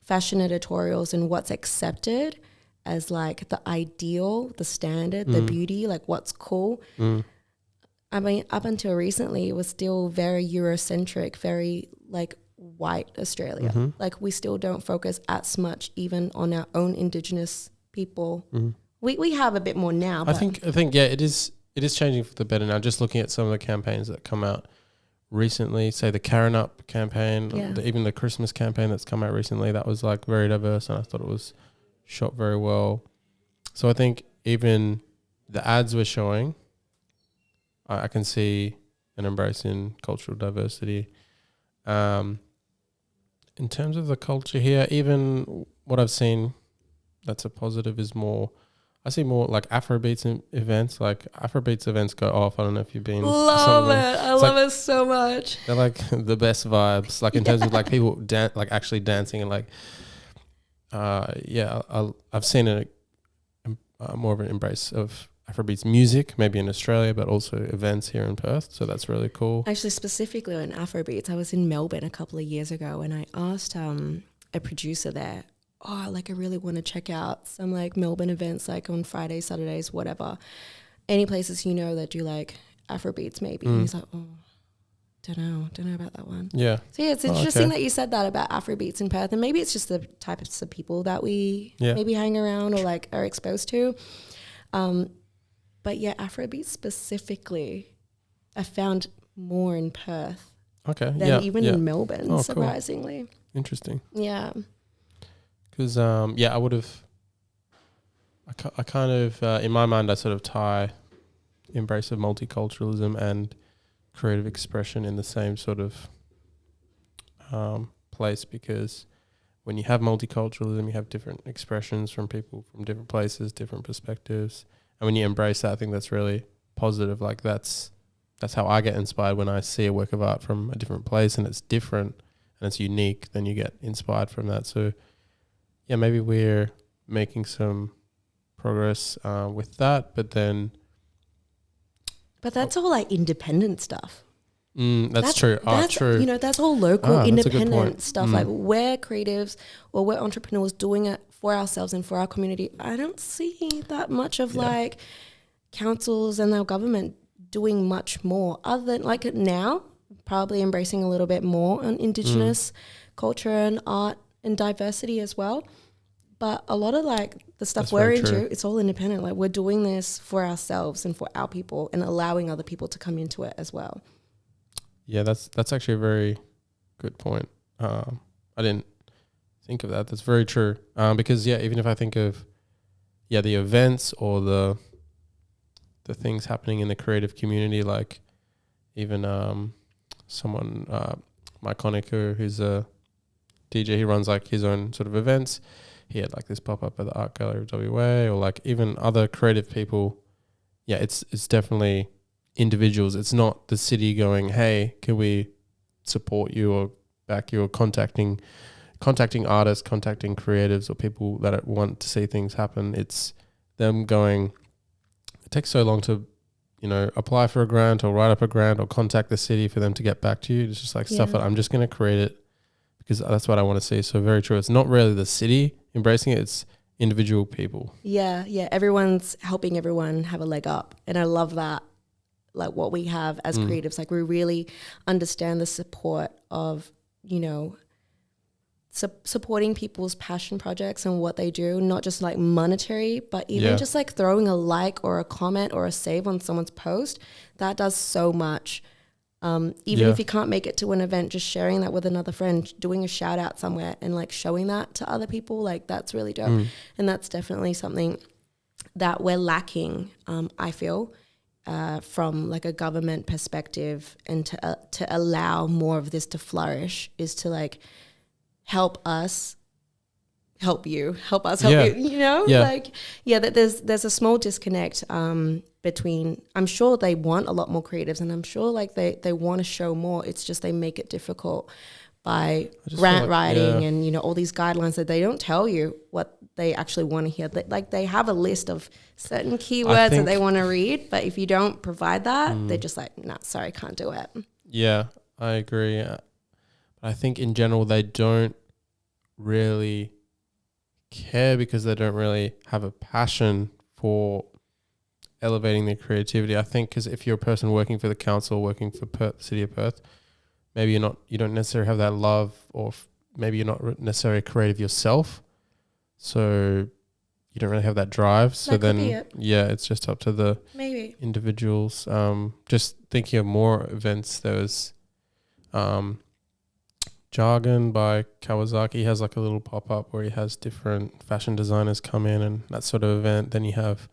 fashion editorials and what's accepted as like the ideal, the standard, the beauty, like what's cool. I mean, up until recently, it was still very Eurocentric, very like white Australia. Like we still don't focus as much even on our own Indigenous people. We have a bit more now. I think yeah, it is changing for the better now. Just looking at some of the campaigns that come out recently, say the Karen Up campaign, even the Christmas campaign that's come out recently, that was like very diverse, and I thought it was shot very well. So I think even the ads we're showing, I can see an embrace in cultural diversity. In terms of the culture here, even what I've seen that's a positive is more, I see more like Afrobeats events. Like Afrobeats events go off. I don't know if you've been to some of them. I love it so much. They're like the best vibes, like in terms of like people like actually dancing and like, I've seen a more of an embrace of Afrobeats music, maybe in Australia, but also events here in Perth. So that's really cool. Actually, specifically on Afrobeats, I was in Melbourne a couple of years ago and I asked a producer there, I really want to check out some like Melbourne events, like on Fridays, Saturdays, whatever. Any places you know that do like Afrobeats maybe. And he's like, don't know about that one. Yeah. So yeah, it's interesting that you said that about Afrobeats in Perth, and maybe it's just the types of people that we maybe hang around or like are exposed to. But yeah, Afrobeats specifically, I found more in Perth than even in Melbourne, surprisingly. Cool. Interesting. Yeah. Because, I would have, I kind of, in my mind, I sort of tie embrace of multiculturalism and creative expression in the same sort of place, because when you have multiculturalism, you have different expressions from people from different places, different perspectives. And when you embrace that, I think that's really positive. Like that's how I get inspired when I see a work of art from a different place and it's different and it's unique, then you get inspired from that. So yeah, maybe we're making some progress with that, but that's all like independent stuff. That's true. True. You know, that's all local, independent stuff. Like we're creatives or we're entrepreneurs doing it for ourselves and for our community. I don't see that much of like councils and our government doing much more other than like now, probably embracing a little bit more on Indigenous culture and art and diversity as well. But a lot of like the stuff we're into, it's all independent. Like we're doing this for ourselves and for our people and allowing other people to come into it as well. Yeah, that's actually a very good point. I didn't think of that. That's very true. Because even if I think of the events or the things happening in the creative community, like even someone Mike Conacher, who's a DJ, he runs like his own sort of events. He had like this pop-up at the Art Gallery of WA, or like even other creative people. Yeah, it's definitely individuals. It's not the city going, hey, can we support you or back you, or contacting artists, contacting creatives or people that want to see things happen. It's them going, it takes so long to, apply for a grant or write up a grant or contact the city for them to get back to you. It's just like stuff that I'm just going to create it because that's what I want to see. So very true. It's not really the city embracing it. It's individual people. Yeah. Everyone's helping everyone have a leg up. And I love that. Like what we have as creatives, like we really understand the support of, supporting people's passion projects and what they do, not just like monetary, but even just like throwing a like or a comment or a save on someone's post. That does so much Even if you can't make it to an event, just sharing that with another friend, doing a shout out somewhere and like showing that to other people, like that's really dope. And that's definitely something that we're lacking, I feel, from like a government perspective, and to allow more of this to flourish is to like help us help you, help us help you, you know? Like, that there's a small disconnect between, I'm sure they want a lot more creatives, and I'm sure like they want to show more. It's just they make it difficult by grant writing and, you know, all these guidelines that they don't tell you what they actually want to hear. Like they have a list of certain keywords that they want to read, but if you don't provide that, they're just like, nah, sorry, can't do it. Yeah, I agree. I think in general they don't really care because they don't really have a passion for elevating their creativity. I think because if you're a person working for the council, working for the city of Perth, maybe you don't necessarily have that love, or maybe you're not necessarily creative yourself, so you don't really have that drive. So that then, it's just up to the individuals. Just thinking of more events, there was Jargon by Kawasaki has like a little pop-up where he has different fashion designers come in and that sort of event. Then you have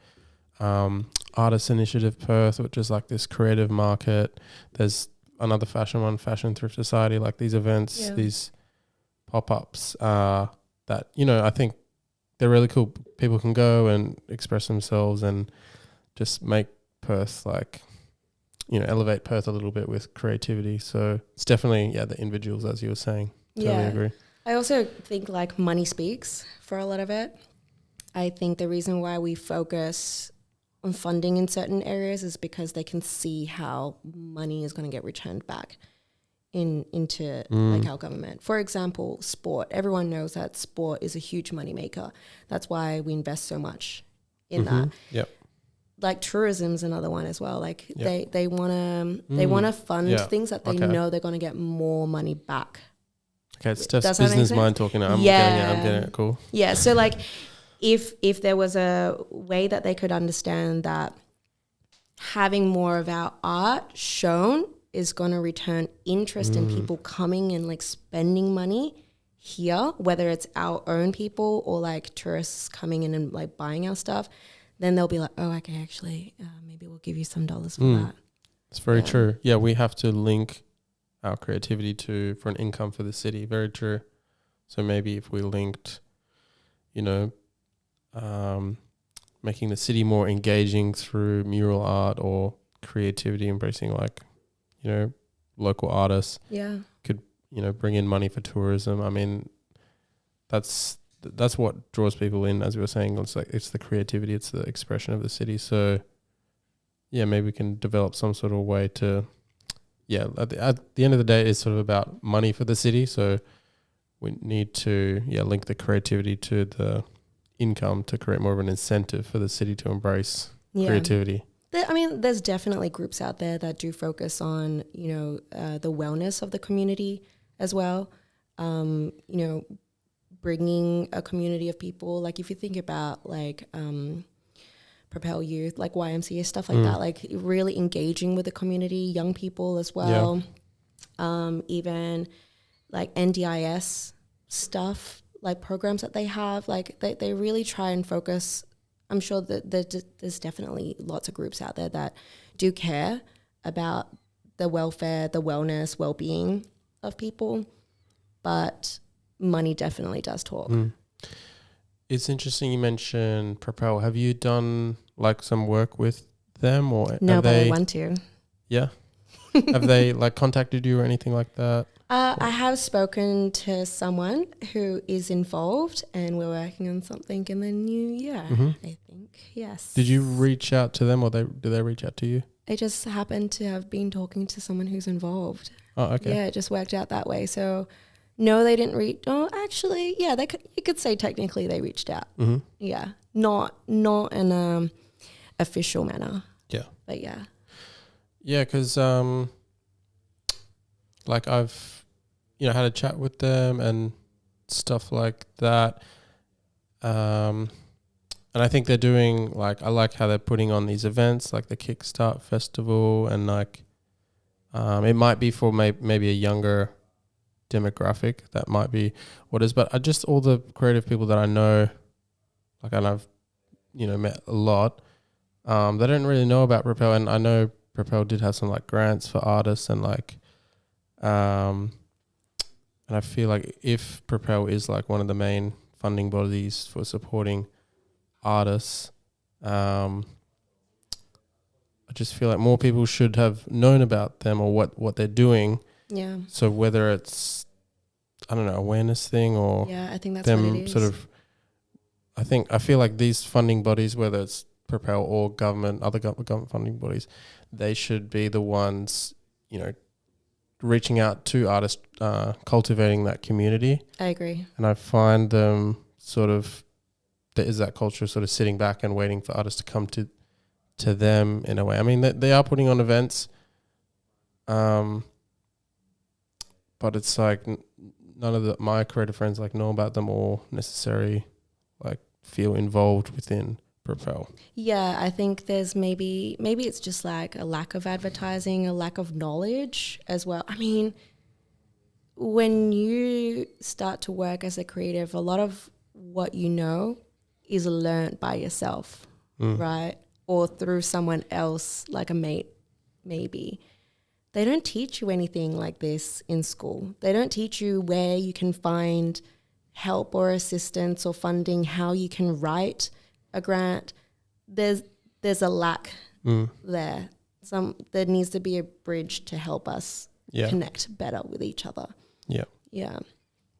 Artist Initiative Perth, which is like this creative market. There's another fashion one, Fashion Thrift Society, like these events, these pop-ups that, you know, I think they're really cool. People can go and express themselves and just make Perth like, you know, elevate Perth a little bit with creativity. So it's definitely, the individuals, as you were saying. Totally agree. I also think like money speaks for a lot of it. I think the reason why we focus on funding in certain areas is because they can see how money is going to get returned back into like our government. For example, sport. Everyone knows that sport is a huge money maker. That's why we invest so much in that. Yep. Like tourism's another one as well. Like they wanna fund things that they know they're gonna get more money back. Okay, it's Steph's business mind talking. I'm getting it. Cool. Yeah. So like, if there was a way that they could understand that having more of our art shown is gonna return interest in people coming and like spending money here, whether it's our own people or like tourists coming in and like buying our stuff, then they'll be like, oh, okay, actually, maybe we'll give you some dollars for that. It's very true. Yeah, we have to link our creativity for an income for the city. Very true. So maybe if we linked, you know, making the city more engaging through mural art or creativity, embracing like, you know, local artists. Yeah. Could, you know, bring in money for tourism. I mean, that's what draws people in, as we were saying. It's like, it's the creativity, it's the expression of the city. So maybe we can develop some sort of way to, at the end of the day, it's sort of about money for the city. So we need to, link the creativity to the income to create more of an incentive for the city to embrace creativity. There's definitely groups out there that do focus on, you know, the wellness of the community as well. You know, bringing a community of people, like if you think about like Propel Youth, like YMCA, stuff like that, like really engaging with the community, young people as well. Even like NDIS stuff, like programs that they have, like they really try and focus. I'm sure that there's definitely lots of groups out there that do care about the welfare, the wellness, well-being of people, but money definitely does talk. It's interesting you mentioned Propel. Have you done like some work with them, or no? But I want to. Yeah. Have they like contacted you or anything like that? I have spoken to someone who is involved, and we're working on something in the new year. I think, yes. Did you reach out to them, or did they reach out to you? I just happened to have been talking to someone who's involved. Oh, okay. Yeah, it just worked out that way. So. No, they didn't reach. Oh, actually, yeah, you could say technically they reached out. Yeah, not in an official manner. Yeah, but yeah. Yeah, because like I've, you know, had a chat with them and stuff like that. And I think they're doing like, I like how they're putting on these events like the Kickstart Festival and like It might be for maybe a younger demographic. That might be what it is. But just all the creative people that I know, like, and I've, met a lot, they don't really know about Propel. And I know Propel did have some like grants for artists and like, and I feel like if Propel is like one of the main funding bodies for supporting artists, I just feel like more people should have known about them or what they're doing. Yeah. So whether it's, I don't know, awareness thing or I think that's them what it is. sort of, I feel like these funding bodies, whether it's Propel or government, other government funding bodies, they should be the ones, reaching out to artists, cultivating that community. I agree. And I find them sort of, there is that culture of sort of sitting back and waiting for artists to come to them in a way. I mean, they are putting on events, but it's like none of my creative friends like know about them or necessarily like feel involved within Propel. Yeah, I think there's maybe it's just like a lack of advertising, a lack of knowledge as well. I mean, when you start to work as a creative, a lot of what you know is learnt by yourself, right? Or through someone else, like a mate, maybe. They don't teach you anything like this in school. They don't teach you where you can find help or assistance or funding, how you can write a grant. There's a lack there. There needs to be a bridge to help us connect better with each other. Yeah,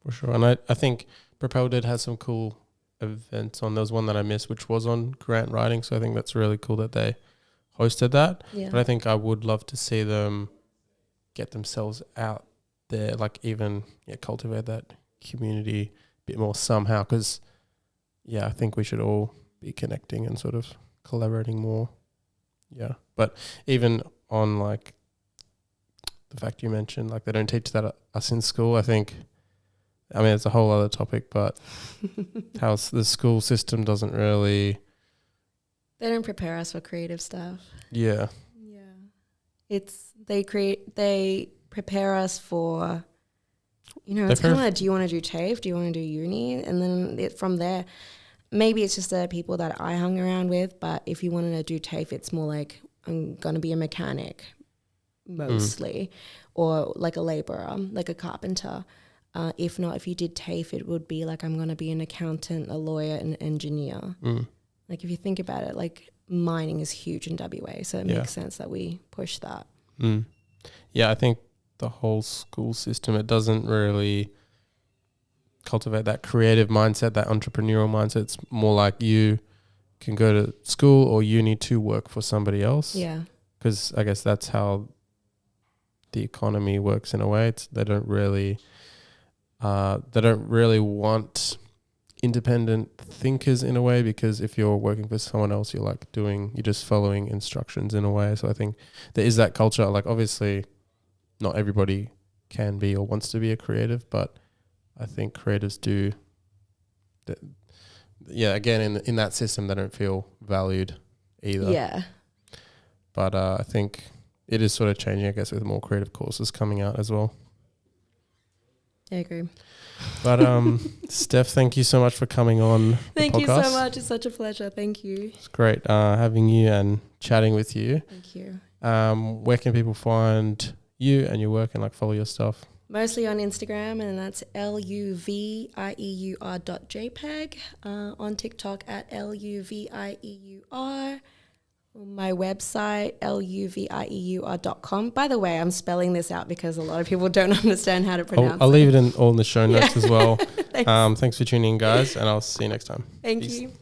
for sure. And I think Propel did have some cool events on. There was one that I missed, which was on grant writing. So I think that's really cool that they hosted that. Yeah. But I think I would love to see them get themselves out there, like even cultivate that community a bit more somehow. Because I think we should all be connecting and sort of collaborating more. Yeah. But even on like the fact you mentioned, like they don't teach that us in school, I think, I mean, it's a whole other topic, but how the school system doesn't really... They don't prepare us for creative stuff. Yeah. Yeah. They prepare us for, it's kind of like, do you want to do TAFE? Do you want to do uni? And then from there, maybe it's just the people that I hung around with, but if you wanted to do TAFE, it's more like, I'm going to be a mechanic mostly, or like a labourer, like a carpenter. If not, if you did TAFE, it would be like, I'm going to be an accountant, a lawyer, an engineer. Like if you think about it, like mining is huge in WA, so it makes sense that we push that. Yeah, I think the whole school system, it doesn't really cultivate that creative mindset, that entrepreneurial mindset. It's more like you can go to school or uni to work for somebody else. Yeah. Because I guess that's how the economy works in a way. They don't really want independent thinkers in a way, because if you're working for someone else, you're just following instructions in a way. So I think there is that culture. Like obviously not everybody can be or wants to be a creative, but I think creatives do that. Yeah, again, in that system, they don't feel valued either. Yeah. But I think it is sort of changing, I guess, with more creative courses coming out as well. I agree. But Steph, thank you so much for coming on Thank the podcast. you so much. It's such a pleasure. Thank you. It's great having you and chatting with you. Thank you. Where can people find you and your work and like follow your stuff? Mostly on Instagram, and that's LUVIEUR.jpg. On TikTok at LUVIEUR. My website, LUVIEUR.com. By the way, I'm spelling this out because a lot of people don't understand how to pronounce it. I'll leave it all in the show notes as well. Thanks. Thanks for tuning in, guys, and I'll see you next time. Thank Peace. you.